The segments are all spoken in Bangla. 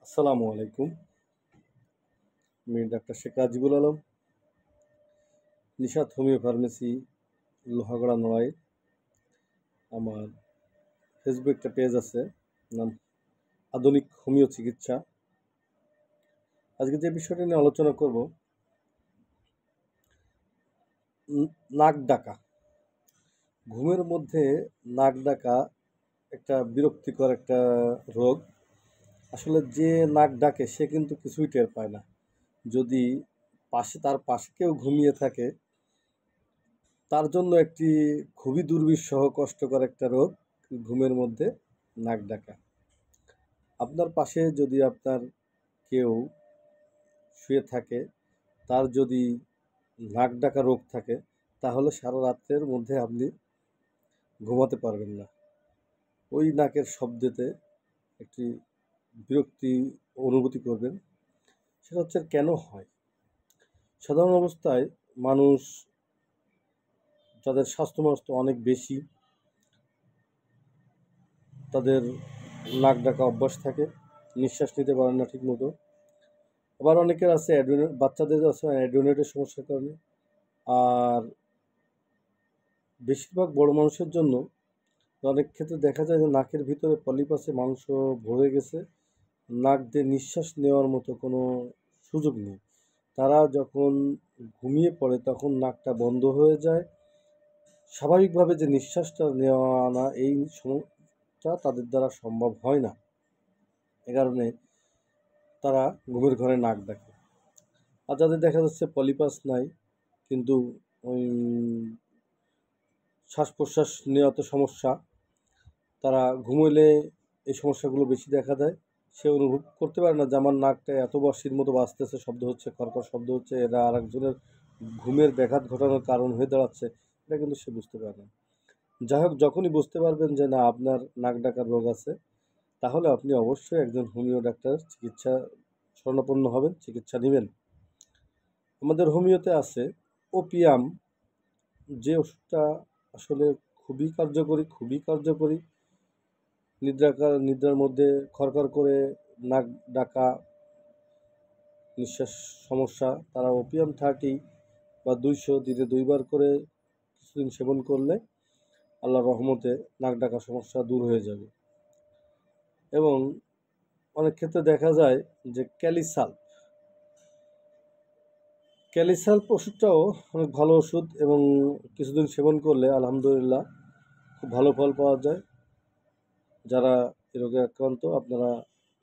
আসসালামু আলাইকুম। আমি doctor Sheikh Rajibul Alam, Nishat homoeo pharmacy, Lohagara Narail. আমার ফেসবুক একটা পেজ আছে, নাম আধুনিক হোমিও চিকিৎসা। আজকে যে বিষয়টা নিয়ে আলোচনা করব, নাক ডাকা। ঘুমের মধ্যে নাক ডাকা একটা বিরক্তিকর একটা রোগ। আসলে যে নাক ডাকে সে কিন্তু কিছুই টের পায় না। যদি তার পাশে কেউ ঘুমিয়ে থাকে, তার জন্য একটি খুবই দুর্বিষহ কষ্টকর একটা রোগ ঘুমের মধ্যে নাক ডাকা। আপনার পাশে যদি আপনার কেউ শুয়ে থাকে, তার যদি নাক ডাকা রোগ থাকে, তাহলে সারা রাত্রের মধ্যে আপনি ঘুমাতে পারবেন না। ওই নাকের শব্দেতে একটি বিরক্তি অনুভূতি করবেন। সেটা হচ্ছে কেন হয়? সাধারণ অবস্থায় মানুষ যাদের স্বাস্থ্য অনেক বেশি, তাদের নাক ডাকা অভ্যাস থাকে, নিঃশ্বাস নিতে পারেন না ঠিক মতো। আবার অনেকের আছে বাচ্চাদের আছে অ্যাড্রিনেটের সমস্যার কারণে। আর বেশিরভাগ বড় মানুষের জন্য অনেক ক্ষেত্রে দেখা যায় যে নাকের ভিতরে পলিপাসে মাংস ভরে গেছে, নাক দিয়ে নিঃশ্বাস নেওয়ার মতো কোনো সুযোগ নেই। তারা যখন ঘুমিয়ে পড়ে তখন নাকটা বন্ধ হয়ে যায়, স্বাভাবিকভাবে যে নিঃশ্বাসটা নেওয়া আনা এই সময়টা তাদের দ্বারা সম্ভব হয় না। এ কারণে তারা ঘুমের ঘরে নাক ডাকে। আর যাদের দেখা যাচ্ছে পলিপাস নাই, কিন্তু ওই শ্বাস প্রশ্বাস নেওয়াতে সমস্যা, তারা ঘুমোইলে এই সমস্যাগুলো বেশি দেখা দেয়। সে অনুভব করতে পারে না যে আমার নাকটা এত বাঁশির মতো বাজতেছে, শব্দ হচ্ছে, কর্কশ শব্দ হচ্ছে, এরা আরেকজনের ঘুমের ব্যাঘাত ঘটানোর কারণ হয়ে দাঁড়াচ্ছে, এটা কিন্তু সে বুঝতে পারে না। যাই হোক, যখনই বুঝতে পারবেন যে না আপনার নাক ডাকার রোগ আছে, তাহলে আপনি অবশ্যই একজন হোমিও ডাক্তার চিকিৎসা শরণাপন্ন হবেন, চিকিৎসা নেবেন। আমাদের হোমিওতে আছে ওপিয়াম, যে ওষুধটা আসলে খুবই কার্যকরী। নিদ্রার মধ্যে খরখর করে নাক ডাকা, নিঃশ্বাস সমস্যা, তারা ওপিয়াম 30 বা 200 দিনে 2বার করে কিছুদিন সেবন করলে আল্লাহর রহমতে নাক ডাকা সমস্যা দূর হয়ে যাবে। এবং অনেক ক্ষেত্রে দেখা যায় যে ক্যালিসাল্প ওষুধটাও অনেক ভালো ওষুধ, এবং কিছুদিন সেবন করলে আলহামদুলিল্লাহ খুব ভালো ফল পাওয়া যায়। যারা এ রোগে আক্রান্ত, আপনারা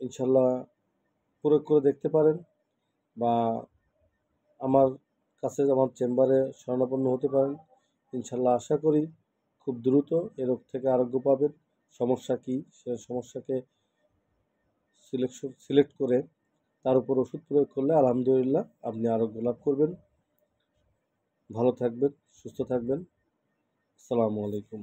ইনশাল্লাহ প্রয়োগ করে দেখতে পারেন, বা আমার আমার চেম্বারে শরণাপন্ন হতে পারেন। ইনশাল্লাহ আশা করি খুব দ্রুত এ রোগ থেকে আরোগ্য পাবেন। সমস্যা কী, সে সমস্যাকে সিলেক্ট করে তার উপর ওষুধ প্রয়োগ করলে আলহামদুলিল্লাহ আপনি আরোগ্য লাভ করবেন। ভালো থাকবেন, সুস্থ থাকবেন। আসসালামু আলাইকুম।